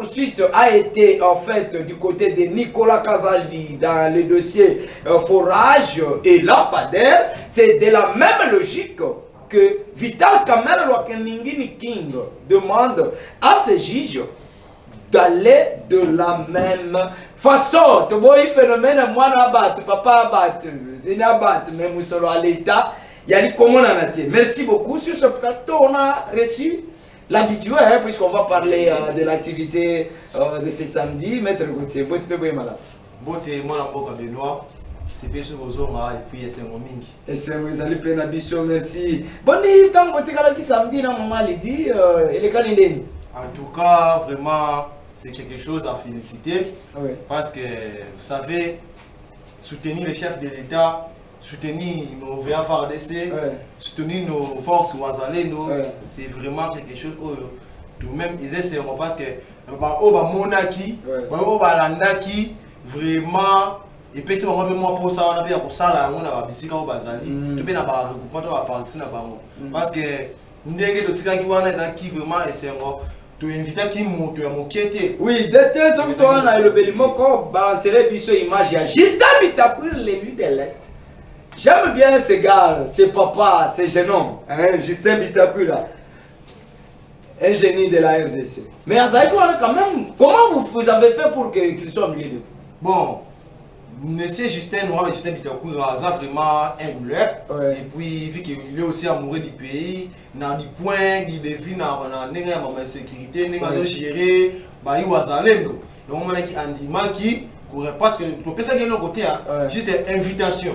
poursuite a été en fait du côté de Nicolas Kazadi dans le dossier forage et lampadaire, c'est de la même logique que Vital Kamerhe Lwakeningini King demande à ses juges d'aller de la même façon. Tu vois, il phénomène, moi, papa abat, il abat, même solo à l'État, il y a les communs en entier. Merci beaucoup. Sur ce plateau, on a reçu l'habitué, hein, puisqu'on va parler de l'activité de ce samedi. Maître Gauthier, bon, tu peux bien malade. Bon, tu es moi, la Benoît. C'est fait sur vos hommes et puis c'est mon ming. Et c'est vous allez payer la bichon, merci. Bon, quand vous êtes samedi, dans mon mal, il dit, il est calendrier. En tout cas, vraiment, c'est quelque chose à féliciter. Oui. Parce que, vous savez, soutenir les chefs de l'État, soutenir nos VFARDC, soutenir nos forces Wazalendo, c'est vraiment quelque chose où nous-mêmes, ils essaient parce que, monaki, landaki, vraiment, et puis c'est vraiment pour ça, on a bien pour ça là, on a bisika au bazali, et puis on a regroupement de partir na bango, parce que ndenge to tika ki wana ezaki vraiment essayer to inviter qui monte à moquette. Oui, d'été donc on a le belimo ko balancer biso image ya Justin Bitakwir, l'élu de l'Est. J'aime bien ce gars, ce papa, ce jeune homme, hein, Justin Bitakwir là. Un génie de la RDC. Mais quand même, comment vous avez fait pour qu'il soit au milieu de vous? Bon, monsieur Justin, Justin Bitakwir a vraiment un douleur. Et puis, vu qu'il est aussi amoureux du pays, dans des points, il devine dans la sécurité, il a géré, il y a Zalendo. Donc, on a dit qui parce que tu peux ça de l'autre côté, juste une invitation.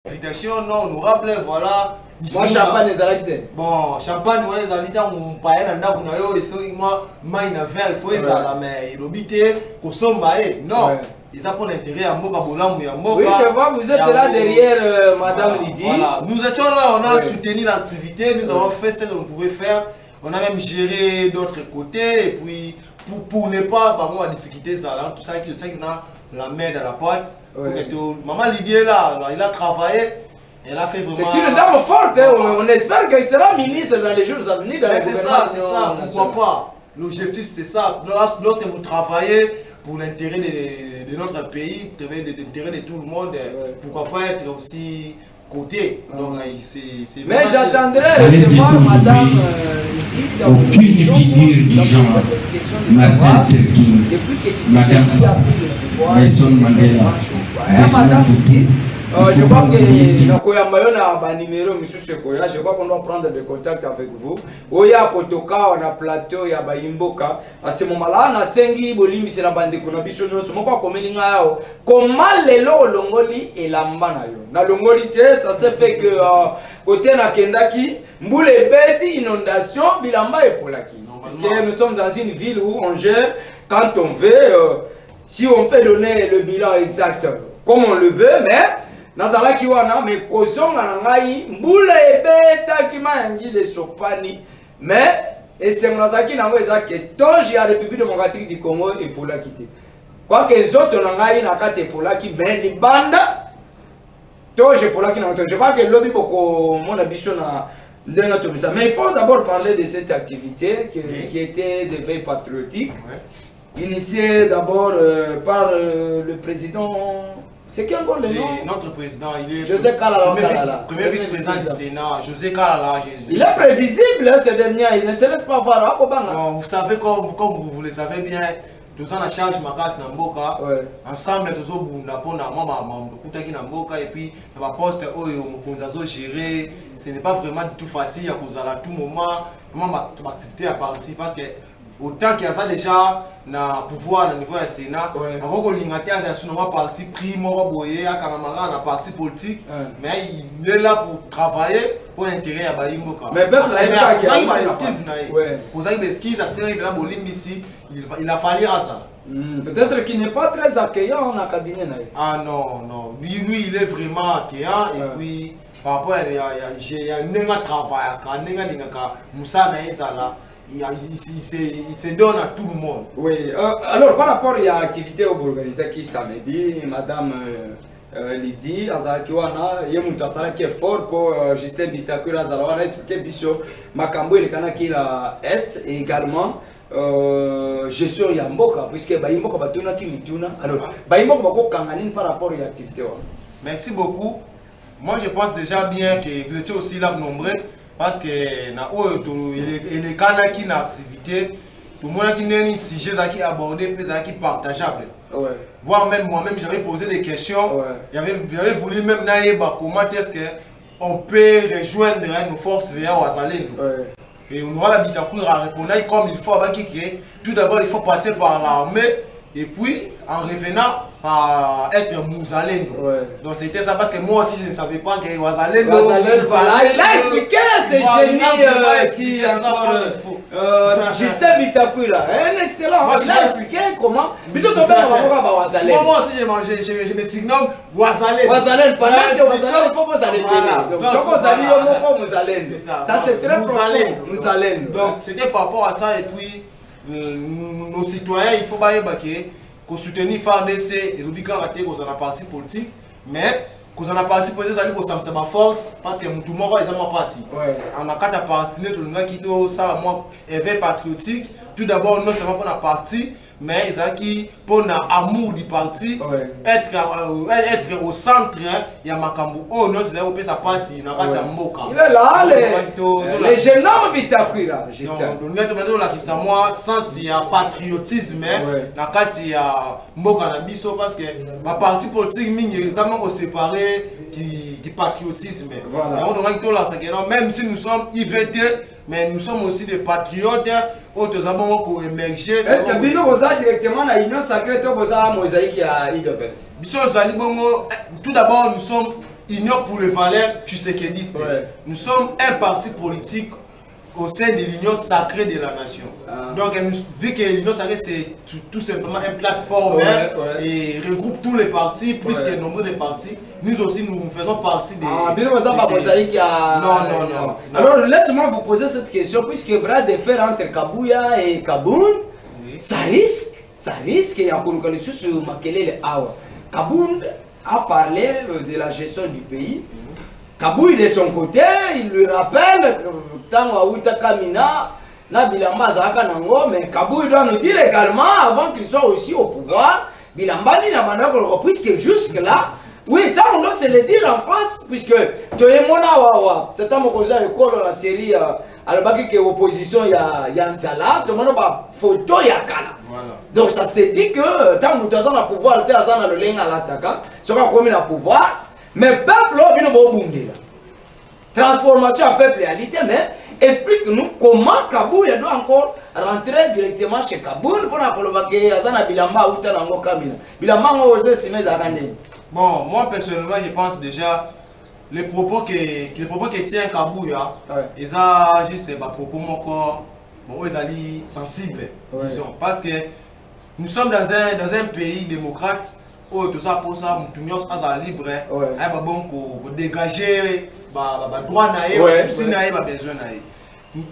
Invitation non honorable, voilà. Moi, champagne les alliés. Bon, champagne, moi les alliés, on paye un an, on a eu, moi, il faut ça, mais il obite, qu'on somme, non. Ils ont pour l'intérêt à Moka Bolam et à Moka. Oui, je vois, vous êtes là derrière Madame Lydie. Voilà, nous étions là, on a soutenu l'activité, nous avons fait ce que nous pouvions faire. On a même géré d'autres côtés, et puis pour ne pas avoir de difficultés, ça, là, tout ça, qui a la main dans la porte. Maman Lydie est là, il a travaillé. Elle a fait vraiment... C'est une dame forte, hein. On espère qu'elle sera ministre dans les jours à venir. C'est ça, pourquoi pas. L'objectif c'est ça, lorsque vous travaillez pour l'intérêt de notre pays, l'intérêt de tout le monde, pourquoi pas être aussi côté. Donc, mais j'attendrai recevoir Madame aucune figure du genre Martin Luther King, Madame Nelson Mandela, Desmond Tutu. Je crois que je crois qu'on doit prendre des contacts avec vous. Oya Kotoka, on a plateau, il y a Baimboka. À ce moment-là, on a Sengi, Bolimi, c'est la bande de Konabiso. Nous sommes pas comme comment les lots Longoli et la Mbanayo. Na Longolité, ça se fait que côté na Kendaki, Mboule Beti, inondation, Bilamba et Polaki. Parce que nous sommes dans une ville où on gère quand on veut, si on peut donner le bilan exact comme on le veut, mais. Nazala kiwana me kozonga na ngai mbula ebeta kimangi de sopani mais et c'est mon azaki nango ezake toji ya République démocratique du Congo et pour la quitter quoi que zoto na ngai na kati pour la ki ben di banda toji pour la ki na je crois que lobby boko mon ambition na ndena to ça mais il faut d'abord parler de cette activité qui était de veille patriotique initiée d'abord par le président. C'est quel bon le nom? Notre président, il est José Kalala, premier vice-président du Sénat, José Kalala. Il est prévisible ce dernier, il ne se laisse pas voir. Bon, vous savez, comme vous le savez bien, nous avons la charge Makas Namboka. Ensemble, nous avons Namboka et puis la poste où gérer. Ce n'est pas vraiment du tout facile à tout moment. Notre activité à participer parce que autant qu'il y a ça déjà na pouvoir au niveau du Sénat, on a parti pris à parti politique, mais il est là pour travailler pour l'intérêt à Balimboka. Mais peuple il a fallu à ça. Peut-être qu'il n'est pas très accueillant en cabinet. Ah non, lui il est vraiment accueillant et puis par rapport à il y a un travail, il se donne à tout le monde. Oui, alors par rapport à l'activité organisée qui samedi, Madame Lydie, Azarakiwana, Yemutasala qui est fort pour Justin Bitakwir, Azarawana expliqué Bicho, Makambo et le Kanaki la Est et également gestion ya mboka puisque baimboka batuna ki mituna alors baimboka bako kanganine par rapport à l'activité. Merci beaucoup. Moi je pense déjà bien que vous étiez aussi là nombreux parce que na il est kana qui na activité tout le monde qui n'est ni sujet qui abordé puis qui partageable. Ouais. Voire même moi-même j'avais posé des questions. Ouais. J'avais voulu même naïe comment est-ce que on peut rejoindre nos forces vers Ouazalendo. Ouais. Et on aura l'habitude à répondre comme il faut avec qui tout d'abord il faut passer par l'armée et puis en revenant à être Mouzalendo. Ouais. Donc c'était ça parce que moi aussi je ne savais pas que Ouazalendo. Voilà, il a expliqué ce génie qui est encore Justin Bitakouira, un excellent. Il a expliqué comment. Moi aussi je me signale Ouazalendo. Ouazalendo, pendant que Ouazalendo, il faut Mouzalendo. Donc si on s'allie au mot Mouzalendo. Ça c'est très profond. Mouzalendo. Donc c'était par rapport à ça et puis nos citoyens, il faut pas qu'on soutenir FARDC et l'obligation raté qu'on a parti politique, mais qu'on a parti politique, ça dit qu'on s'en ma force parce que tout le monde est vraiment pas si. On a quatre partis, tout le monde qui doit ça, moi, éveil patriotique. Tout d'abord, non seulement pour la partie, mais ils ont qui pour l'amour du parti, être au centre, il y a Makambu. Oh non, c'est là ça passe, il y a Mboka. Il est là, les jeunes hommes Bitakouira, Justin. Donc, nous là qui sont moi, sans il y a patriotisme, il y a Mboka na biso parce que ma parti politique, ils ont séparé du patriotisme. Voilà. Donc, même si nous sommes IVT, mais nous sommes aussi des patriotes, autres avons pour émerger. Est-ce que Bino vous a directement dans l'Union sacrée, vous avez mosaïque à IDPS? Tout d'abord, nous sommes Union pour les valeurs tshisekidistes. Nous sommes un parti politique au sein de l'Union sacrée de la nation. Donc, vu que l'Union sacrée, c'est tout simplement une plateforme et regroupe tous les partis, plus que nombre de partis, nous aussi, nous faisons partie des... Non. Alors, laissez-moi vous poser cette question, puisque bras de fer entre Kabouya et Kabound, ça risque, il y a une connexion sur Makelele Awa. Kabound a parlé de la gestion du pays. Kabouya de son côté, il lui rappelle tant Ouita Kamina, Bilamba Zaka Nango, mais Kabouya doit nous dire également, avant qu'il soit aussi au pouvoir, Bilamba ni Namanako, puisque jusque-là, oui, ça on doit se le dire en face, puisque tu es mon awa, tu as mon cousin école la série, alors que l'opposition il y a un Zala, tu as photo il y a Kala. Donc ça se dit que tant que tu as le pouvoir, tu as le lien à l'attaque, tu as commis le pouvoir. Mais le peuple a bien bombé. Transformation à peuple réalité, mais explique-nous comment Kabouya doit encore rentrer directement chez Kaboul pour que Azana Bilamba ou Tanango Kamina. Bilamba a se met à rendre. Bon, moi personnellement, je pense déjà les propos que tient Kabouya, ils ont juste des propos encore sensibles, disons, parce que nous sommes dans un pays démocrate. Oh, tout ça pour ça, nous sommes libre, pour dégager le droit, le souci, le besoin.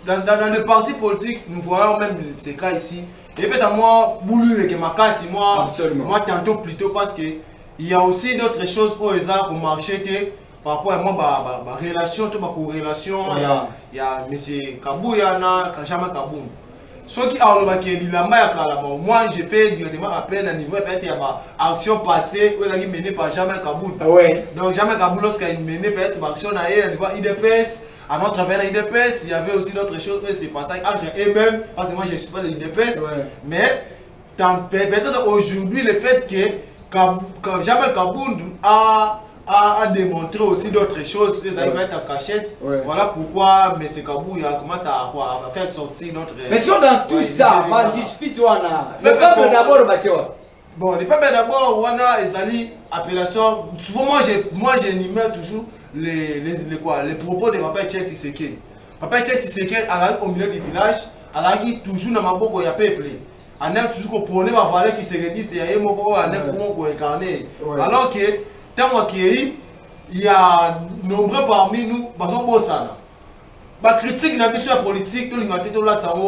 Dans le parti politique, nous voyons même ces cas ici. Et puis, moi, boulu et ma casse, moi, tantôt plutôt parce qu'il y a aussi d'autres choses pour les arts, pour marcher, par rapport à ma relation, ma corrélation. Il y a M. Kabouya, Kajama Kaboum. Ceux qui ont le moi j'ai fait directement appel à niveau peut-être action passée où il mené par Jamais Kaboul. Donc Jamais Kaboul lorsqu'il mené peut-être action à niveau IDPS, à notre travers l'IDPS, il y avait aussi d'autres choses que c'est passé entre eux-mêmes parce que moi je ne suis pas de l'IDPS. Mais peut-être aujourd'hui le fait que Jamais Kaboul a démontré aussi d'autres choses, les arrivent à être en cachette. Voilà pourquoi M. Kabouya commence à faire sortir notre... Mais si on dans tout ça, ma dispute, le peuple d'abord, bon, le peuple d'abord, on a les appellations. Souvent, moi j'énumère toujours les propos de Papa Tchèque Tshisekedi. Papa Tchèque Tshisekedi, au milieu du village, elle a dit toujours dans ma boucle, il y a peuplé. On a toujours compris ma valeur Tshisekedi, c'est un mot qu'on a incarné. Alors que tant qu'il y a nombreux parmi nous, la critique de la politique, tout le monde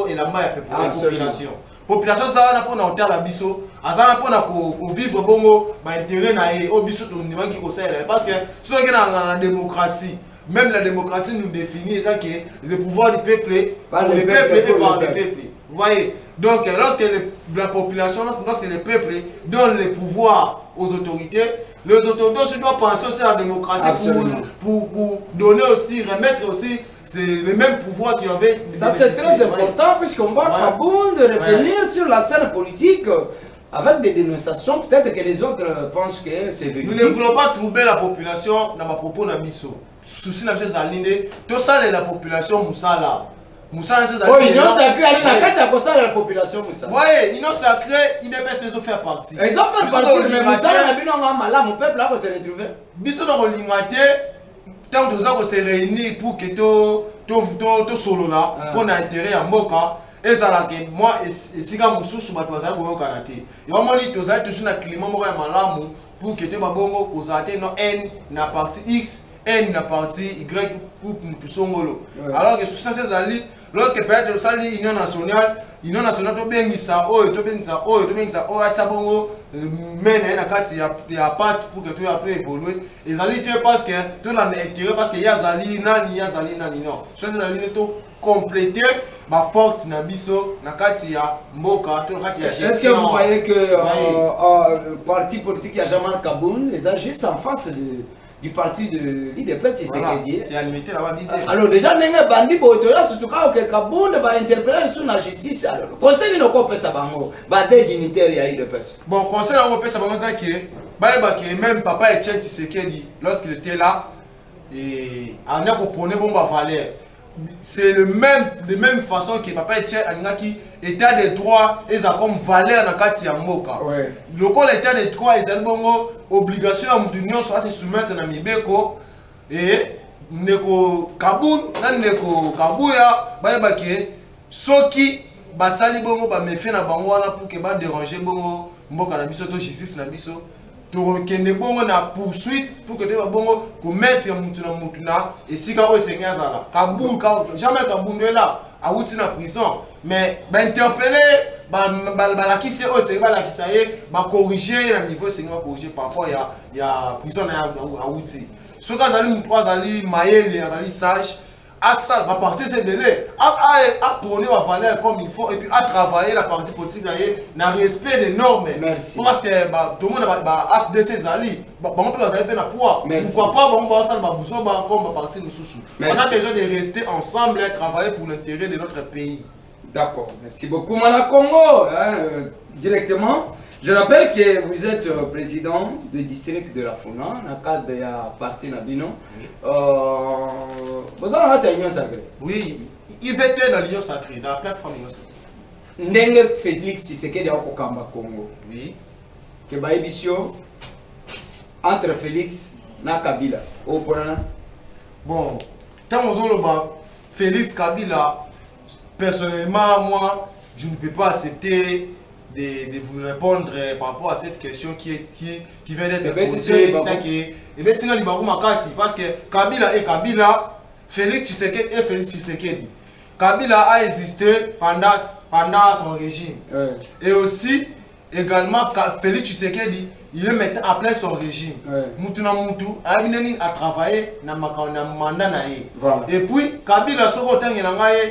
est la population. La population, ça va pour nous la biso, ça va pour vivre bon intérêt au biso tout niveau qui conseille parce que si on est dans la démocratie, même la démocratie nous définit que le pouvoir du peuple, pour le peuple et par le peuple. Vous voyez, Donc, lorsque la population, lorsque le peuple donne le pouvoir aux autorités, les autorités aussi doivent penser aussi à la démocratie pour donner aussi, remettre aussi le même pouvoir qu'il y avait. Ça c'est très important puisqu'on voit Kabound revenir sur la scène politique avec des dénonciations, peut-être que les autres pensent que c'est véridique. Nous ne voulons pas troubler la population dans ma propos Nabiso. Souci n'a pas de tout ça, la population Moussala. Moussa, oh, union sacrée, elle n'a qu'à t'accoster à la population, Moussa. Oui, union sacrée, il n'est pas de faire partie. Ils ont fait partie, mais Moussa, on a vu dans un malade, mon peuple là, on s'est retrouvé. Biso dans le limité, tant que nous se réunir pour que tout solo là, pour intérêt à Moka, et ça là que moi, et si quand Moussou sous ma toisa, vous au Canada. Et on m'a dit, tu as toujours un climat malade pour que tu vas bon, aux athées, non, N, na partie X, N, na partie Y, pour nous songolo. Alors que sous ça, c'est Ali. Lorsque peut-être ça dit union nationale to bengi sa oyo to bengi sa oyo atsabongo mena na kati ya pat pour que tu après évoluer ezali te parce que tout la intérêt parce que yazali nani non so ezali to compléter ma force na biso na kati ya mboka to na kati ya gestion. Est-ce que vous voyez que parti politique ya Jean-Marc Kabound les a juste en face du parti de l'IDPS Tshisekedi. C'est à limiter là-bas. Alors déjà, nenga bandi botoya surtout quand que Kabound va interpeller sur la justice. Alors le conseil ne peut pas bango, ba des dignitaires ya l'IDPS. Bon, conseil on peut ça bango ça qui même papa Etienne Tshisekedi lorsqu'il était là et on a compris bon ba valeur. C'est le même façon que papa Etienne Alingaki état des droits et ça comme valeur na kati ya mboka. Le col état des droits et bongo obligation à l'union soit se soumettre na mibeko et neko Kabound na neko Kabuya bayebake soki basali bongo ba mefe na bango wana pour que ba déranger bongo mboka na biso to justice na biso to kende bongo na poursuite pour que te ba bongo ko mettre mutu na esika o senya zala Kabound jamais Kabound là a outi na prison mais ba interpeller balakisi o c'est balakisa ye ba corriger na niveau c'est va corriger par rapport ya prison na outi so ka zali mutu azali mayele azali sage à ça va partir ces délais à prôner la valeur comme il faut et puis à travailler la partie politique na respect des normes. Merci. Parce que tout le monde a FDC zali bon peut bazali pe na poids pourquoi pas bon ba ça ba besoin ba comme partie nous sous on a besoin de rester ensemble et travailler pour l'intérêt de notre pays. D'accord, merci beaucoup Mana Congo directement. Je rappelle que vous êtes président du district de la Funa, dans le cadre de la partie Nabino. Vous avez l'Union sacrée? Oui, il était dans l'Union sacrée, dans la plateforme Union sacrée. Ndenge Félix Tshisekedi au Kamba Congo. Oui. Que Baïbisio entre Félix et Kabila. Bon, tant que Félix Kabila, personnellement, moi, je ne peux pas accepter de vous répondre par rapport à cette question qui vient d'être posée. Parce que Kabila et Kabila, Félix Tshisekedi et Félix Tshisekedi. Kabila a existé pendant son régime. Et aussi, également, Félix Tshisekedi, il est maintenant après son régime. Moutuna Moutou a travaillé dans le mandat. Et puis, Kabila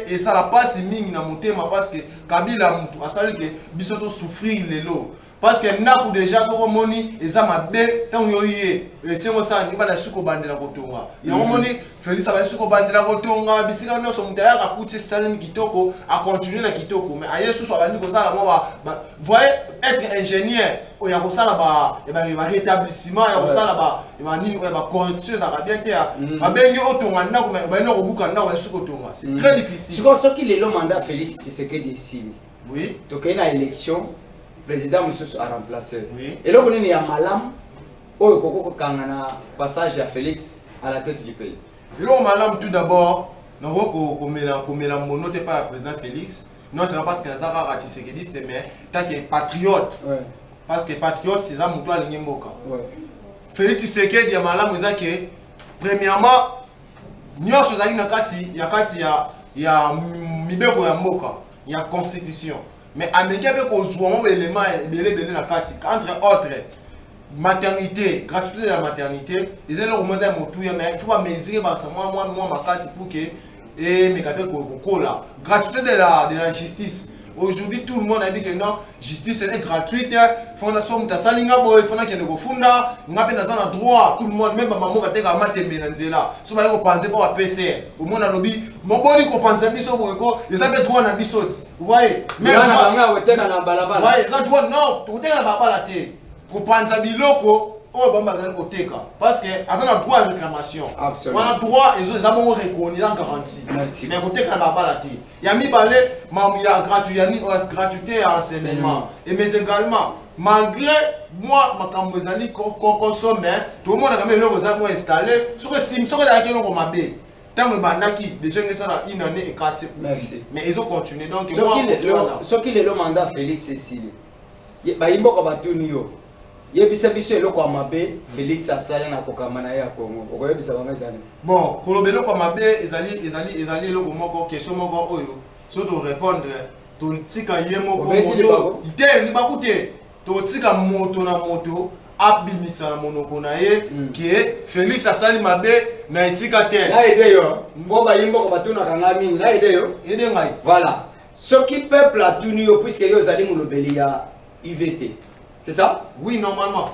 et ça la passe ming na mutema parce que Kabila Moutou a sali que bisoto souffrir les lots. Parce que n'a déjà so moni et ça m'a bien tant yoyé et c'est moi ça ni ba la suko bande la kotonga. Il y a moni Félix a suko bande la kotonga bisika nyo so mutaya ka kuti salim kitoko a continuer na kitoko mais aye sous so bandi ko ça la moi voyez être ingénieur o ya ko ça là ba et ba rétablissement ya ko ça là ba et ba ni ba correction ça va bien te ba bengi otonga ndako ba no ko buka ndako ya suko tonga c'est très difficile. Ce qui est le mandat Félix Tshisekedi ici. Oui. Donc il y a une élection président Moussous a remplacé. Oui. Et là, on est à Malam, où il y a un passage à Félix à la tête du pays. Et là, Malam, tout d'abord, nous avons monoté par le président Félix. Non, c'est pas parce que ça a Tshisekedi, c'est mais tant que patriote. Parce que patriote, c'est ça, Moutou aligné Mboka. Félix Tshisekedi, il y a Malam, il y a que, premièrement, nous avons il y a Mibeko ya Mboka, il y a constitution. Mais Américain peut qu'on soit un élément entre autres maternité, gratuité de la maternité, ils ont augmenté mon tout, mais il faut pas mesurer parce que moi ma casse pour que et mais quand qu'on là gratuité de la justice Aujourd'hui, tout le monde a dit que non, justice est gratuite. Il faut que nous salinga boy, il faut que nous funda, nous avons droit. Tout le monde, même maman va te faire matembe nanzela. So va ko penser pour PCR. Au monde a lobby, mon boni ko penser biso ko, ils ont droit na biso. Vous voyez? Même banga oteka na balabala. Ouais, ils ont droit non, tu oteka na balabala te. Ko penser biloko oh, parce que ça a droit à réclamation. On a droit, ils ont reconnu, ils ont garanti. Merci. Mais côté quand il y a mis balai, il y a gratuité à enseignement. Et mais également, malgré moi, ma cambozali consomme, tout le monde a quand même le installé. Ce que si je suis là, on m'a dit. Tant que bandaki, déjà que ça a une année et 4. Merci. Mais ils ont continué. Donc, ce qui est le mandat Félix Cécile. Il y a un peu de yebisa biso eloko ya mabe Félix asala na kokamana ya Congo okoyebisa bango ezali bon kolobelo kwa mabe ezali eloko moko question moko oyo so to répondre to tika ye moko moto ite libaku te to tika moto na moto abimisa na monoko na ye ke Félix asali mabe na esika te na ide yo mbo bayimbo ko batuna kanga mingi na ide yo ide ngai voilà ce qui peuple atuni yo puisque yo zali mulobeli ya IVT. C'est ça? Oui, normalement.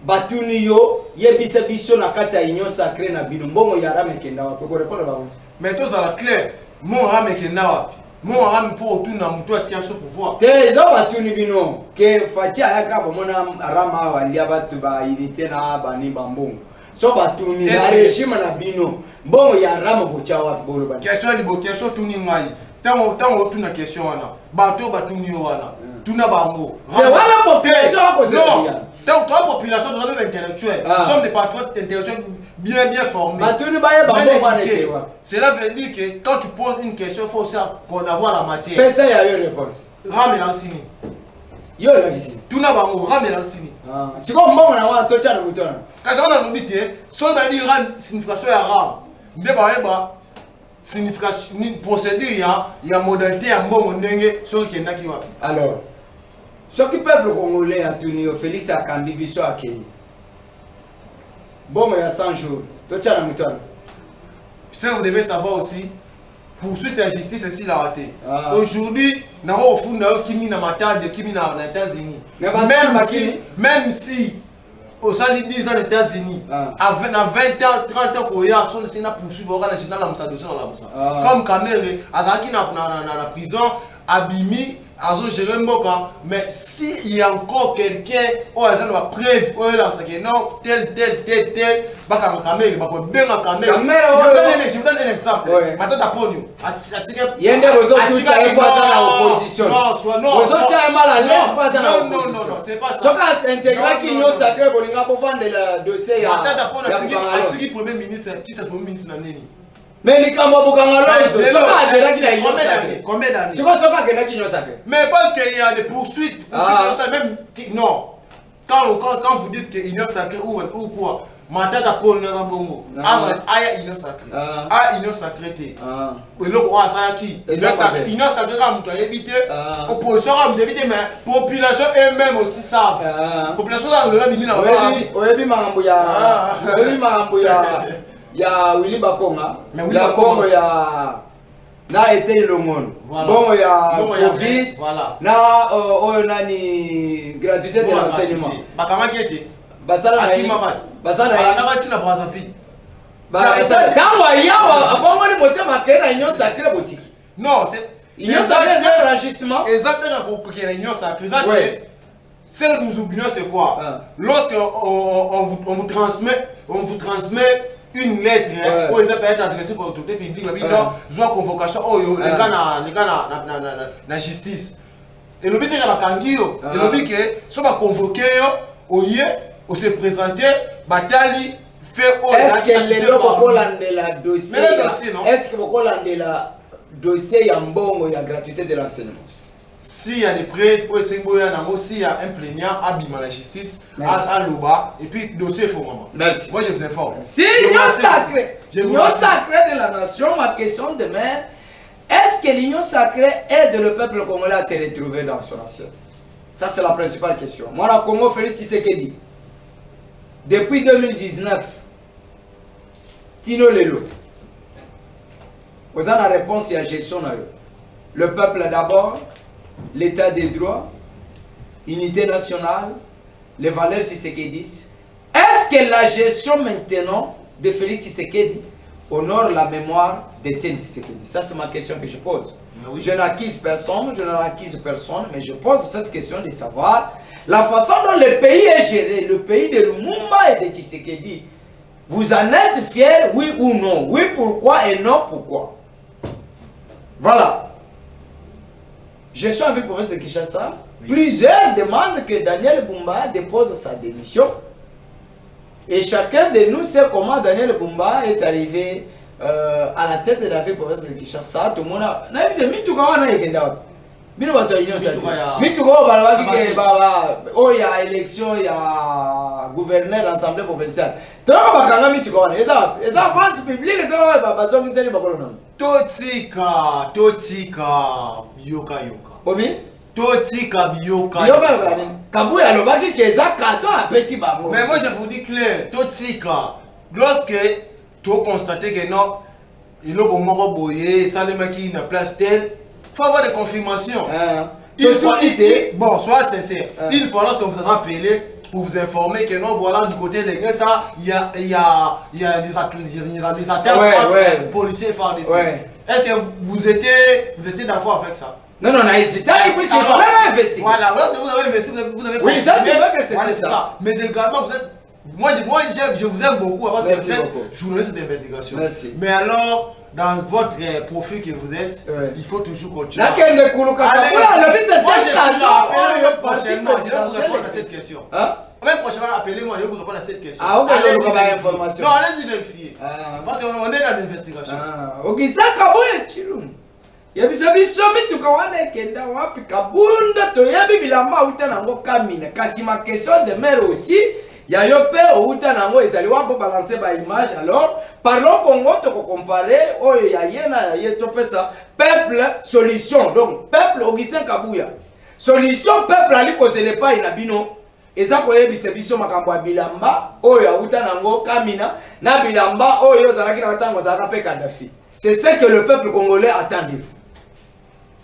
Batuni yo, yebisa biso na kati ya union sacrée na bino. Mbongo ya rame kenda wapi? Ko répondre ba. Mais tout ça la clair. Mon rame kenda wapi? Mon rame faut tout na muto atia so pouvoir. Te zo batuni bino ke fatia yaka ba mona rama wa lia batu ba ilité na bani bambongo. So batuni na régime na bino. Mbongo ya rame ko cha wapi bolo ba. Question libo question tuni ngai. Tango tu na question wana. Bato batuni yo wana. Tuna bango. Voilà population à cause de non. Donc toi population de la intellectuelle. Nous sommes des patriotes intellectuels bien formés. Cela veut dire que quand tu poses une question, il faut aussi avoir la matière. Personne n'a eu réponse. Rame lansini. Yo lansini. Tuna bango rame lansini. C'est comme moi on a un tocha de bouton. Quand on a l'obité, soit on dit ram signification ya ram. Ndeba signification ni procédure il y a modalité ya mbongo ndenge so kendaki wapi. Alors ce qui peuple congolais a tenu Félix a cambi biso a Kenya. Bon, il y a 100 jours. Toi, tu as la moutonne. Ça, vous devez savoir aussi, poursuite la justice, c'est la raté. Aujourd'hui, nous avons au fond qui mis dans ma table, qui mis dans les États-Unis. Même si, au sein de 10 ans aux États-Unis, à 20 ans, 30 ans, il y a une poursuite, comme Kamere, à la prison, Abimi, mais s'il y a encore quelqu'un qui a une preuve, non, tel, je vous donne un exemple. Maintenant, d'Aponio, non, c'est pas ça. Premier ministre, qui est le premier ministre mais les Kamabokangalo, combien d'années? C'est quoi ça? Mais parce qu'il y a des poursuites, même non. Quand vous dites que union sacrée ou quoi, mandat d'Apollo Bongo, Aya union sacrée. Ah, union sacrée. Et là, on a qui? Union sacrée, on a évité. Opposition, on a évité, mais population eux-mêmes aussi savent. Population, on a évité. Il y a Willy Bakonga, il y a na été le monde. Bon, il y a Covid, na nani gratuité de l'enseignement. Bakama qui était? Basala na Basala na Brazzaville. Quand il y a avant de monter ma carrière union sacrée boutique. Non, c'est union sacrée de franchissement. Exactement pour que l'union sacrée. Celle que nous oublions c'est quoi? Lorsque on vous transmet une lettre où ils peuvent être adressés par l'autorité publique, je vois convocation, les gars na justice. Et le but est que si on convoqué, on se présenter, Batali fait. Est-ce que les gens vont la dossier? Est-ce que vous avez la dossier en bon ou la gratuité de l'enseignement? S'il y a des preuves, s'il y a un plaignant, abîme la justice, à l'Oba, et puis dossier faut vraiment. Merci. Moi je vous informe. Si l'union sacrée de la nation, ma question demain, est-ce que l'union sacrée aide le peuple congolais à se retrouver dans son assiette? Ça c'est la principale question. Moi, le Congo, Félix Tshisekedi, depuis 2019, Tino Lelo, vous avez la réponse à la gestion. Le peuple d'abord. l'état des droits, unité nationale, les valeurs Tshisekedi. Est-ce que la gestion maintenant de Félix Tshisekedi honore la mémoire d'Étienne Tshisekedi? Ça, c'est ma question que je pose. Oui. Je n'accuse personne, mais je pose cette question de savoir la façon dont le pays est géré, le pays de Lumumba et de Tshisekedi. Vous en êtes fiers, oui ou non? Oui, pourquoi et non, pourquoi? Voilà. Je suis avec le professeur de Kinshasa. Oui. Plusieurs demandent que Daniel Bumba dépose sa démission. Et chacun de nous sait comment Daniel Bumba est arrivé à la tête de la ville province de Kinshasa. Tout le monde a dit que il y a élection, il y a gouverneur, assemblée provinciale. Totika, yoka. Omi? Totika, yoka. Kabouya lobaki keza kato apesi bango. Mais moi je vous dis clair, Totika, lorsque tu constates que non, il y a un mort boyé, ça les mecs qui n'a place telle, il faut avoir des confirmations. Il faut bon, sois sincère. Il faut lorsque vous avez appelé pour vous informer que non, voilà du côté des gars, ça, il y a des attaques entre policiers et FARDC. Est-ce que vous étiez d'accord avec ça? Non, on a hésité, puisqu'il fallait investir. Voilà, lorsque vous avez investi, vous avez oui, j'ai que c'était ça. Mais également, vous êtes. Moi, je vous aime beaucoup parce que vous êtes journaliste d'investigation. Merci. Mais alors, dans votre profil que vous êtes, il faut toujours continuer. Moi, je suis là, appelez-moi prochainement, je vais vous répondre à cette question. Même prochainement, appelez-moi, je vais vous répondre à cette question. Ah, ok, donc on va information. Non, allez-y vérifier. Parce qu'on est dans l'investigation. Ok, ça, Kabouya Chilum. Yabisa biso bituka wana kenda wapi kabunda toyebi bilamba uta nango kamina kasi ma question de mère aussi ya yo pe uta nango ezali wapo balancer ba image alors parlons Congo to comparer oyo ya yena ya to pesa peuple solution donc peuple Augustin Kabouya solution peuple ali kozele pa ina bino eza koyebisa biso makambo ya bilamba oyo ya uta nango kamina na bilamba oyo zalaki na tango zalaka pe Kadhafi. C'est ce que le peuple congolais attend de vous.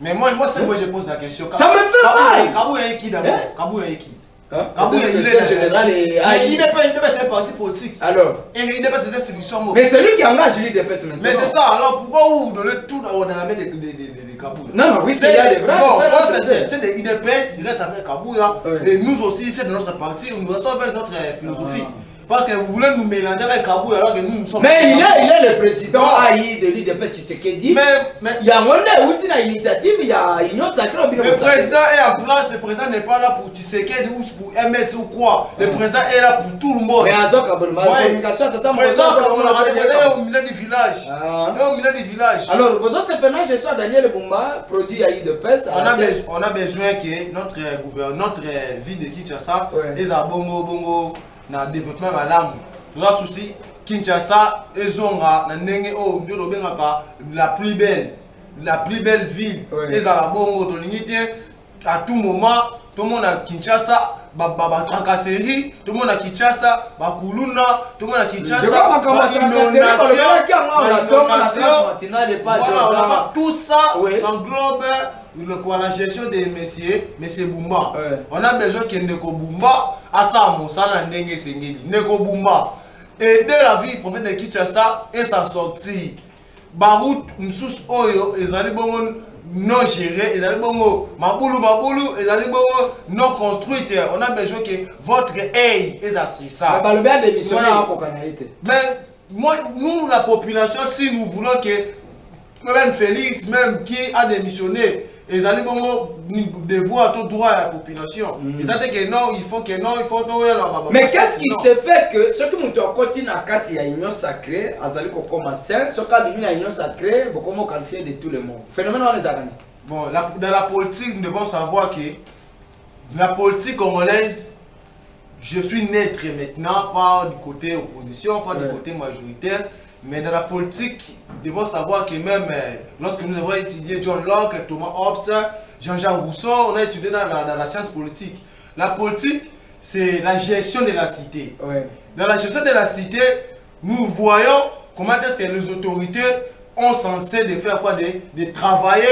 Mais moi je pose la question. Ça me fait mal. Kabouya est qui d'abord? Kabouya est qui? Kabouya il est général et il n'est pas un parti politique. Alors. Il n'est pas des institutions. Mais c'est lui qui engage l'IDPS maintenant. Mais c'est ça. Alors pourquoi vous donnez tout dans la main de Kabouya? Non, oui, c'est il y a des vrais. Bon, c'est des IDPS, il reste avec Kabouya. Et nous aussi, c'est de notre parti, nous restons avec notre philosophie. Parce que vous voulez nous mélanger avec Kabouya alors que nous sommes. Mais il est le président AI de l'IDP Tshisekedi. Mais il y a une initiative, il y a Union Sacrée. Le président est en place, le président n'est pas là pour Tshisekedi ou pour MS ou quoi. Le président est là pour tout le monde. Mais à la communication, le président est au milieu du village. Au milieu du village. Alors, vous avez ce je suis Daniel Bumba, produit AI de PES. On a besoin que notre ville de Kinshasa est à bongo. Na développement malamu toza souci Kinshasa ezonga na ndenge o ndio lobengaka la plus belle ville ezala bongo tolingi te à tout moment tout le monde à Kinshasa ba tracasserie tout le monde à Kinshasa ba kuluna tout le monde à Kinshasa tout ça englobe la gestion de monsieur Bumba. On a besoin que Ndeko Bumba a sa mosala ndenge sengeli. Ndeko Bumba aider la vie prophète de Kinshasa et sa sortie. Barout msous oyo ezali bongo non géré, ezali bongo mabulu ezali bongo non construite. On a besoin que votre aide est assise. Mais moi, nous la population, si nous voulons que même Félix, même qui a démissionné, ils allaient devoir tout droit à la population. Ils ont dit que non, il faut. Mais qu'est-ce qui se fait que ceux qui m'ont continué à Kati à l'union sacrée, à Zali comme saint, ceux qui ont mis à l'union sacrée, beaucoup qualifié de tout le monde. Phénomène on les a gagnés. Bon, dans la politique, nous devons savoir que la politique congolaise, je suis neutre maintenant, pas du côté opposition, pas du côté majoritaire. Mais dans la politique, nous devons savoir que même lorsque nous avons étudié John Locke, Thomas Hobbes, Jean-Jacques Rousseau, on a étudié dans la science politique. La politique, c'est la gestion de la cité. Dans la gestion de la cité, nous voyons comment est-ce que les autorités ont censé de faire quoi, de travailler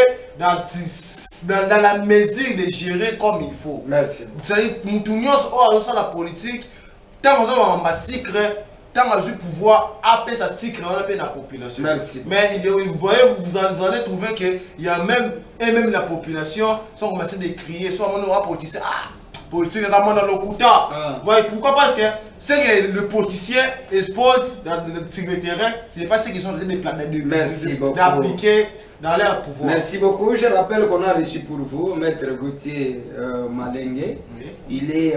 dans la mesure de gérer comme il faut. Merci. C'est-à-dire, nous tous la politique, tant qu'on a un massacre, tant qu'on a eu pouvoir, appeler sa cycle, on appelle la population. Merci. Mais vous voyez, vous allez trouver qu'il y a même, et même la population, sont commencés à crier, soit on va politicien, politique dans le couta. Vous voyez pourquoi? Parce que c'est que le politicien expose dans le terrain, ce n'est pas ce qu'ils sont en train d'appliquer dans leur pouvoir. Merci beaucoup. Je rappelle qu'on a reçu pour vous Maître Gauthier Malengue. Oui. Il est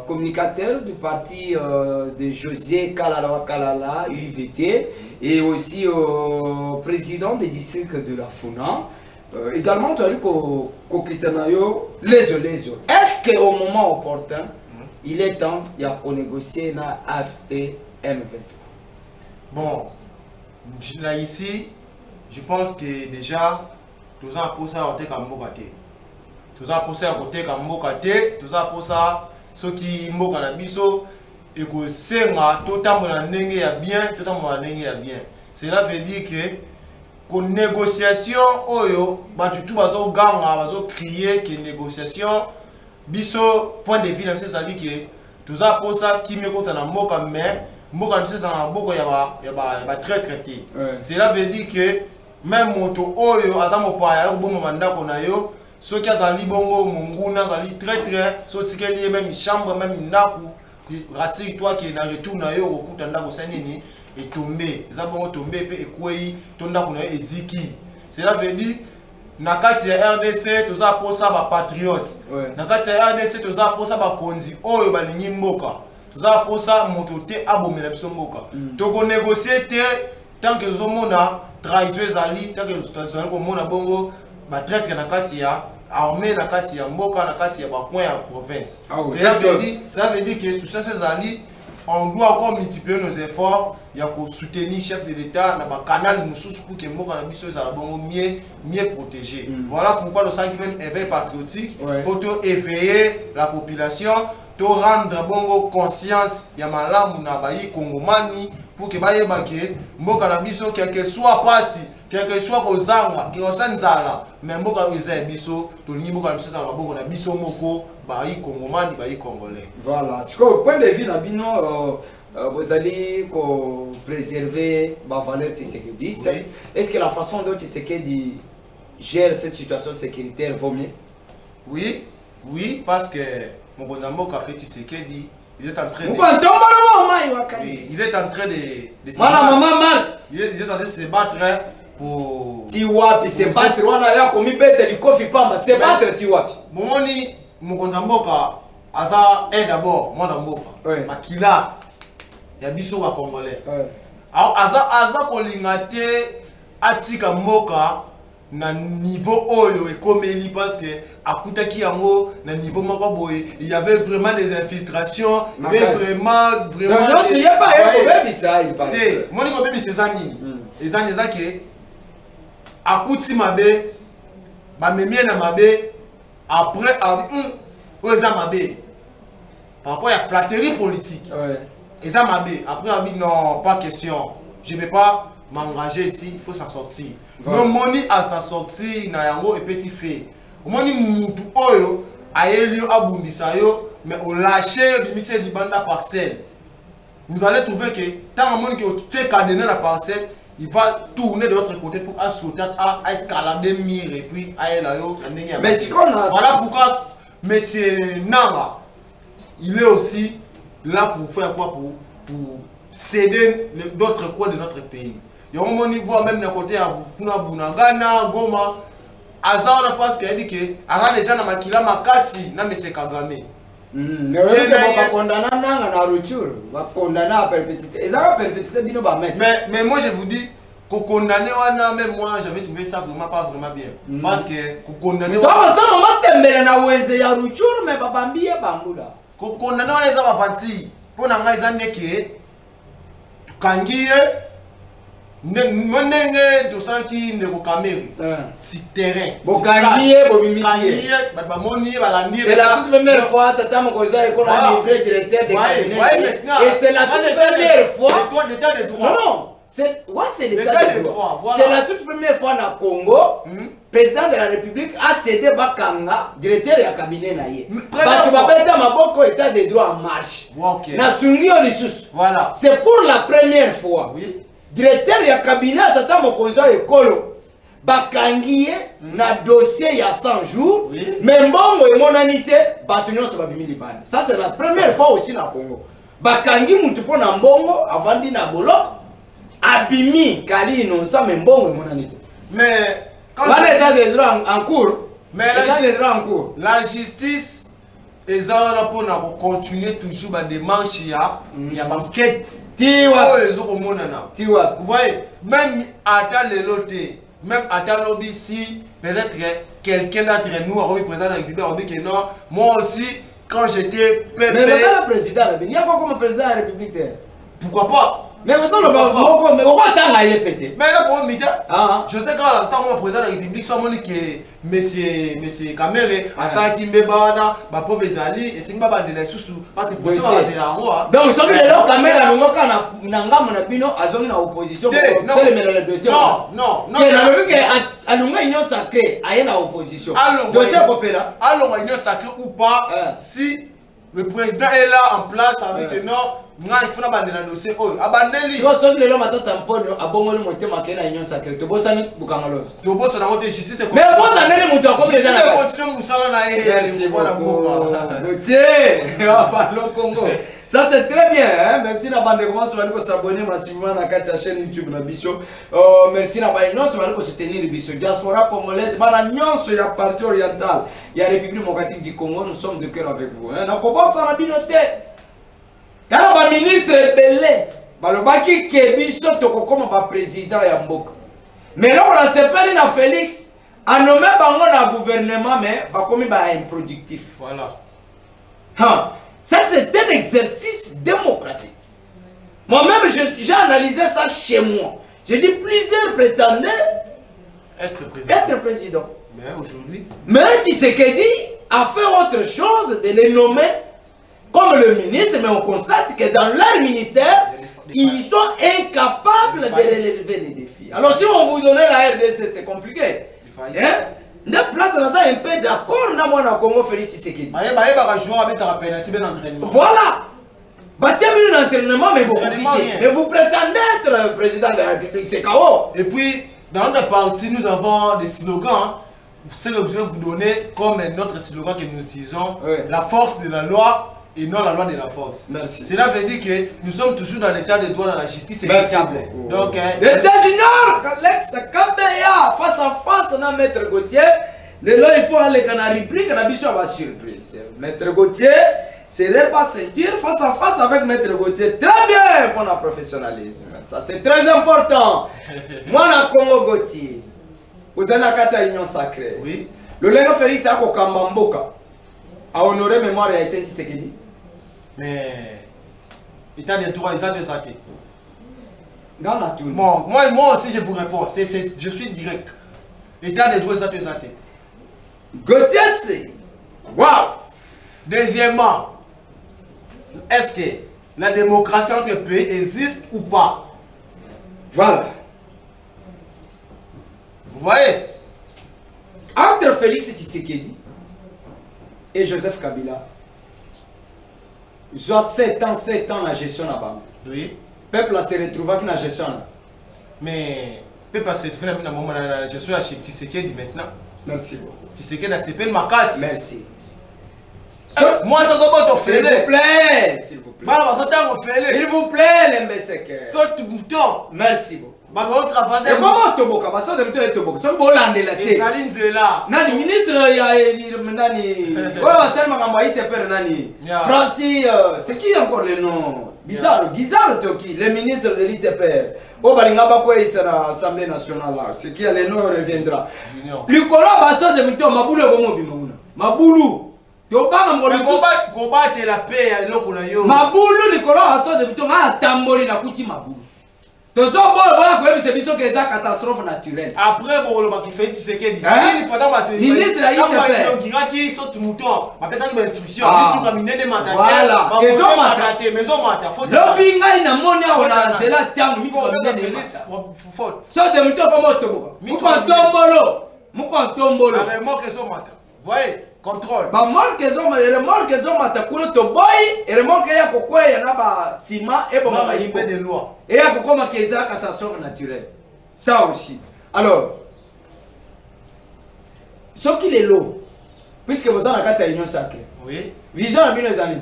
communicateur du parti de José Kalala, UVT, et aussi président des districts de la Funa. Également, tu as dit les autres. Est-ce qu'au moment opportun, il est temps de négocier dans AFC M23? Bon, là ici, je pense que déjà, tout ça pour ça, on est comme Mbokate. Tout ça pour ça, on est comme Mbokate. Tout ça pour ça, ceux qui Mbokana biso, et que c'est ma totalement bien, totalement bien. Cela veut dire que pour négociation, oyo, tout bazo ganga, bazo crier que négociation, biso point de vue, c'est ça dit que tout ça pour ça qui me compte dans Mboka, mais Mboka c'est ça dans Mboka y a très traité. Cela veut dire que même moto oyo azamo pa ya bon mandat qu'on a yo, ceux qui azali bongo munguna azali très so tikeli même chambre même ndaku, rassure-toi que na retour na yo okuta ndako sanini et tombé, ils ont tombé et quoi tonda kuna eziki. Cela veut dire nakati ya RDC tous ça pour ça ba patriote. Nakati ya RDC tous ça pour ça ba konzi oyo balingi mboka. Tous ça pour ça mototé abomela biso mboka. Toko négocier te tant que zomona trahison ezali, tant que zozali ko mona bongo ba traite nakati ya armée nakati ya mboka nakati ya ba coin ya province. Cela veut dire que sous ça ezali on doit encore multiplier nos efforts. Il y a qu'au soutenir le chef de l'État dans le canal pour que mieux protégé. Voilà pourquoi le sang même éveil patriotique pour éveiller la population, pour rendre bongo conscience ya malamu na bayi kongomani pour que baye bake mboka na biso quel que soit passé quel que soit kozanga ki osanzala mais mboka eza biso to lingi mboka biso na maboko na biso moko bayi kongomani bayi congolais. Voilà, ce que point de vue na bino vous allez préserver ma valeur tissékédiste. Oui. Est-ce que la façon dont Tshisekedi gère cette situation sécuritaire vaut mieux? Oui, oui, parce que mon bonhomme a fait Tshisekedi, il est en train de... Oui, il est en train de se battre. Il est en train de se battre pour... Tiwapi, se battre, on a commis bête du kofi pamba, se battre Tiwapi. Momoni, mon bonhomme a d'abord, moi d'abord, Makila. Il y a biso wa congolais. Alors aza kolingate atika mboka na niveau oyo ekomeli parce que akutaki yango na niveau moko boye il y avait vraiment des infiltrations, il y avait vraiment non, il y a pas un problème ça il parle. Moi ni ko bébé c'est zani. Ezani ezake akuti mabe ba memie na mabe après oza mabe. Par rapport à la flatterie politique. Et ça m'a dit, après on dit non, pas question, je ne vais pas m'engager ici, il faut s'en sortir. Non, moni à s'en sortir, na yango et petit fait. Moni mutu oyo, aelio abundisa yo, mais au lâcher bimise di banda parcelle. Vous allez trouver que tant que moni que tu cadené la parcelle, il va tourner de l'autre côté pour sauter à escalader mire et puis aller là yo. Mais tu connais. Voilà pourquoi monsieur Nanga, il est aussi là pour faire quoi? Pour céder d'autres coins de notre pays. Il y a un niveau même d'un côté à Bunagana, Goma, Azara parce qu'il a dit que les gens na makila makasi na monsieur Kagame. Mais on va condamner na rupture, va condamner à perpétuité. Ils ont perpétuité bino ba mettre. Mais moi je vous dis qu'on condamner wana même moi j'avais trouvé ça vraiment pas vraiment bien parce que qu'on condamner wana. Toi ça maman tembele na weze ya rupture mais babambia bambula. Condamner les hommes à partir pour n'engager les gens qui kangiye Monenge to ça qui ne ko kameri si terrain bokangiye bobimisiye ba moni ba landi c'est la toute première fois tata mokoza eko na livré directeur de cabinet et c'est la toute première fois toi l'état de droit non c'est l'état de droit. Voilà. C'est la toute première fois dans le Congo, président de la République a cédé Bakanga, directeur du cabinet naïe. Tu vas mettre ma état de droit en marche. Okay. Na Sungio Lissus. Voilà. C'est pour la première fois. Oui. Directeur du cabinet tata mokonzo ekolo. Bakangiye na dossier il y a 100 jours. Oui. Mais mbongo et monanité batunyo so babimi libane. Ça c'est la première fois aussi na Congo. Bakangi mutu po na mbongo avandi na boloko. Abimi kali inonsa mais mbongo et monanité. Mais quand l'état des droits en cours. Mais la justice est là pour continuer toujours la démarche, il y a une enquête. Vous voyez, même à les lotés, même à lobby si peut-être quelqu'un d'entre nous a représenté la République, on dit que non, moi aussi, quand j'étais pépé... Mais le président, il y a quoi comme président de la République? Pourquoi pas? Mais vous avez mais pourquoi t'as l'aïe pété? Mais là, pour midi, je sais quand le temps où le président de la République soit mon que monsieur Kamere, à ça qui me bana, ma pauvre Zali, et c'est pas de la sous parce que pour ça on est là en haut. Donc ça veut dire que Kamere nous quand na ngam na bino azoni na opposition pour le dossier. Non. Mais na vu que alunga union sacrée aye na opposition. Dossier popela. Allons union sacrée ou pas si le président est là en place avec que non, il faut abandonner le dossier. Abandonner. Si vous avez le matin tampono, abongo le monté makena union sacrée. Tu bosses ni bukangaloz. Tu bosses na monté justice. Mais boss na nele mutu comme les gens. Continue musala na e. Merci beaucoup. Tiens, parlons Congo. Ça c'est très bien, hein? Merci na bande comment ça va nous s'abonner massivement à la chaîne YouTube na Bisso. Merci na bande non ça va nous soutenir Bisso. Diaspora congolaise, bana nyonso ya partie orientale, ya République démocratique du Congo, nous sommes de cœur avec vous. Hein? Na kobo ça na binoté. Kana ba ministre belé, balobaki ke Bisso toko comme ba président ya mboka. Mais là on a séparé na Félix, a nommé bango na gouvernement mais ba komi ba improductif. Voilà. Ha. Ça, c'est un exercice démocratique. Moi-même, j'ai analysé ça chez moi. J'ai dit plusieurs prétendaient être président. Mais aujourd'hui. Mais Tshisekedi a fait autre chose de les nommer comme le ministre, mais on constate que dans leur ministère, ils sont incapables de relever les défis. Alors, si on vous donnait la RDC, c'est compliqué. Hein? Nous place dans un peu d'accord dans mon Congo Félix Tshisekedi. Voilà. Un entraînement, mais vous prétendez être président de la République, c'est chaos. Et puis, dans notre parti, nous avons des slogans. C'est ce que je vais vous donner comme notre slogan que nous utilisons. La force de la loi et non la loi de la force. Merci. Cela veut dire que nous sommes toujours dans l'état de droit, dans la justice équitable. Donc, l'état du Nord, Alex Kabeya, face à face, on a Maître Gauthier. Là, il faut aller dans la rubrique, on a bien sûr la surprise. Maître Gauthier, c'est pas sentir face à face avec Maître Gauthier. Très bien pour le professionnalisme. Ça, c'est très important. Moi, je Congo Gauthier. Vous avez la union sacrée. Oui. Le Lengo Félix a Kambamboka a honoré mémoire de Etienne Tshisekedi. Mais état de droit, ils ont de santé. Moi aussi je vous réponds, je suis direct. État de droit, ils ont de santé. Gauthier, c'est. Waouh! Deuxièmement, est-ce que la démocratie entre les pays existe ou pas? Voilà. Vous voyez? Entre Félix Tshisekedi et Joseph Kabila, ils ont 7 ans la gestion là-bas. Oui. Le peuple se retrouve avec la gestion là. Mais le peuple se retrouve dans la gestion chez Tshisekedi maintenant. Merci beaucoup. Tshisekedi a s'appelle ma casse. Merci. Moi, ça doit pas s'il vous plaît. S'il vous plaît. S'il vous plaît, l'embêseke. Saute mouton. Merci beaucoup. Et comment Toboka? Parce que tu es Toboka. C'est bon, la tête. Saline Zela. Nani ministre nani. Ouais, tellement qu'on te perd nani. Francis, c'est qui encore le nom? Bizarre, Toki, le ministre de l'ITPR. Oh, Balingaba quoi il sera à l'Assemblée nationale là. C'est qui le nom reviendra. Nicolas Basso de Mito Maboulou comme Bimauna. Maboulou. Combattre la paix à l'eau. Maboulou Nicolas Basso de Mito a tambori na kuti Maboulou. Tozo bon voilà que c'est biso que c'est catastrophe naturelle. Après bon le qui fait Tshisekedi. Il faut d'abord se ministre là il qui saute mouton. Peut-être une instruction, tu vas miner des matériels. Voilà. Maison mata, maison mata. Faut dire. Lobinga ina moni on a c'est là tiens mi ko faute. So de muto comme toboka. Muko tombolo. La remorque so mata. Voyez, contrôle. Ba remorque zo mata kulo to boy, et remorque ya kokwe ya na ba ciment et bon ba respect des lois. Et ya kokoma keza catastrophe naturelle. Ça aussi. Alors, ce qui est l'eau, puisque vous avez la carte à l'union sacrée. Oui. Vision à les années.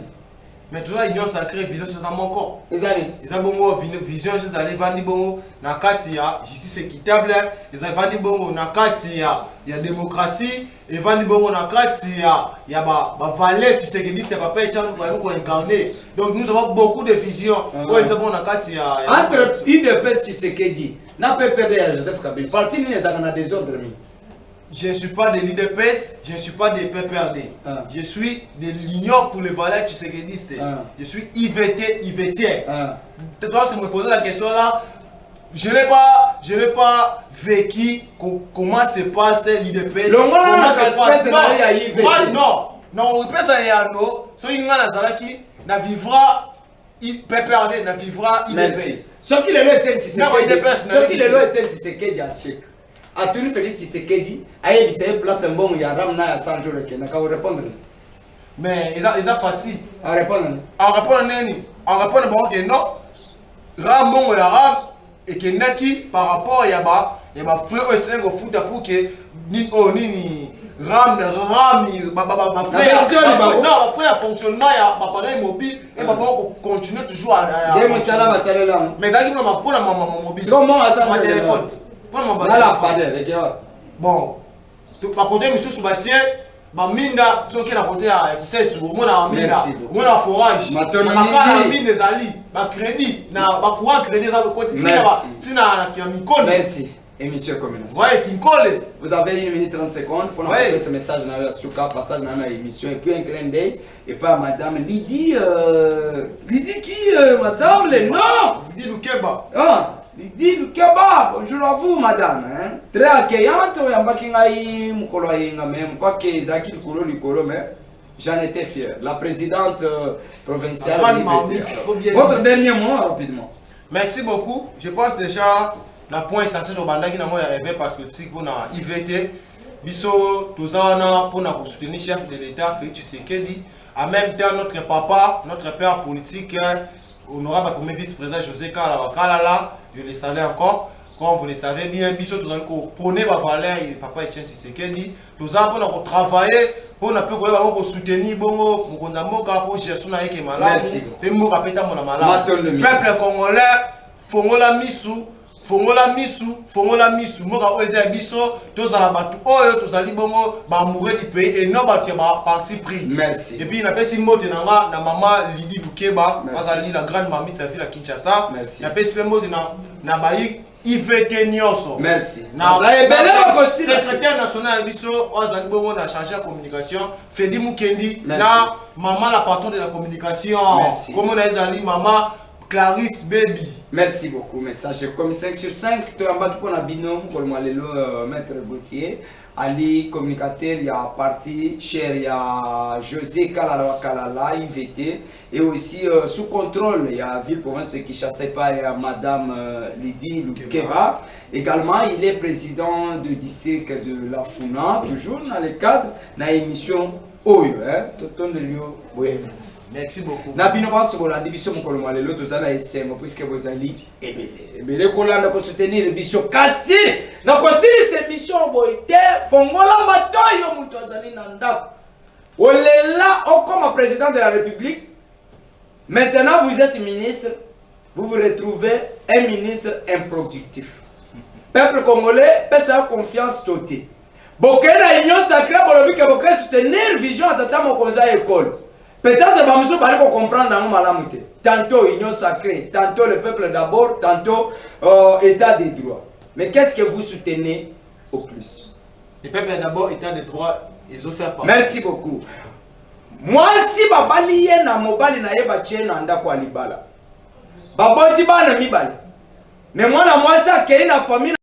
Mais tout là, l'union sacrée, vision sur ça mon corps. Les années. Ils ont bon vision sur ça les vandi bon na katia justice équitable. Ils ont vandi bon na katia il y a démocratie et vandi bon na katia il y a ba valeur Tshisekedi papa et tchan pour incarner. Donc nous avons beaucoup de visions. Ouais, ils ont bon na katia. Entre UDPS Tshisekedi, n'a pas perdu à Joseph Kabila. Parti ni les a désordre mi. Je ne suis pas de l'IDPS, je ne suis pas de PPRD. Je suis de l'Union pour les valeurs tshisekidistes. Je suis IVT. Lorsque vous me posez la question là, je n'ai pas vécu comment se passe l'IDPS. Non, l'IDPS est à nous. Si une qui na vivra PPRD, na vivra IDPS. Ce qui est le Tshisekedi à Chek. A tenu Félix Tshisekedi, aïe, il s'est placé un bon, il y a Ramna à 100 jours, il n'a qu'à répondre. Mais ils ont facile. À répondre. En répondant, bon, que non. Ramon et Aram, et que Naki, par rapport à Yaba, il y a frère et sœur au foot pour que ni Ram, ma frère fonctionnement, il y a appareil mobile, et ma banque continue toujours à. Mais d'accord, pour la maman mobile. Comment à ça, ma téléphone. Bon, par contre, monsieur Soubatier, minda, tu as côté à Kisses, ou mon minda, ou mon forage, ma mine des alliés, ma crédit, na courant crédit, ça le côté, merci, émission communale. Ouais, qui colle. Vous avez 1 minute 30 secondes pour envoyer ce message dans la souka, passage dans l'émission, et puis un clin d'œil, et pas madame Lydie, Lydie qui, madame, les noms Lydie Lukeba. Ah. Lydie Lukeba, bonjour à vous madame, hein? Très accueillante, même quoi que Zaki Likolo, mais j'en étais fier. La présidente provinciale. Votre dernier mot rapidement. Merci beaucoup. Je pense déjà la point essentiel de Banda qui n'a pas été patriotique pour la IVT. Biso Tozana pour soutenir le chef de l'État, Félix Tshisekedi. En même temps, notre papa, notre père politique, honorable premier vice-président José Kalala, je le savais encore. Comme vous le savez bien, Biso Tozana prenez ma valeur et papa Etienne Tshisekedi. Nous avons pour travailler, pour soutenir Bongo, Mukondamoka, pour gestion na yeke malade. Et nous répétons mon malade. Peuple congolais, Fongola misu, moka oeza biso, tozala batu oyo tozali bongo ba mourir du pays et non batu ba parti pris. Merci. Et puis na pesi mbote na maman Lydie Lukeba, bazali la grande mamie de sa ville à Kinshasa. Merci. Na pesi mbote na bayi IVT Nyonso. Merci. Na secrétaire national biso ozali bongo na chargé de communication Fedi Mukendi na maman la patronne de la communication. Comme on a ezali maman Clarisse Baby. Merci beaucoup. Message comme 5 sur 5. Tu as un pour la binôme pour le maître Gauthier. Ali, communicateur, il y a parti cher, il y a José Kalala, IVT. Et aussi sous contrôle, il y a ville province de Kinshasa, il y a madame Lydie Lukeba. Également, il est président du district de la Funa, toujours dans le cadre de l'émission Oyo. Tout de lieu. Merci beaucoup. Nabino pas sur la division mon colombe les autres à SM puisque vous allez ebele kolanda ko soutenir biso kasi na ko cette mission boité fongola matoyo muto azali na ndako olela comme président de la République. Maintenant vous êtes ministre, vous vous retrouvez un ministre improductif. Peuple congolais peut sa confiance totale. Bokena union sacrée bolobi que bokena soutenir vision atata mo konza école. Peut-être que nous allons comprendre dans malamute. Tantôt union sacrée, tantôt le peuple d'abord, tantôt état des droits. Mais qu'est-ce que vous soutenez au plus? Le peuple d'abord, état des droits, ils ont fait pas. Merci beaucoup. Moi si babali ye na mobali na yeba chena anda kwa libala. Baboti bana mibali. Mais moi, la moi, ça, qui est la famille.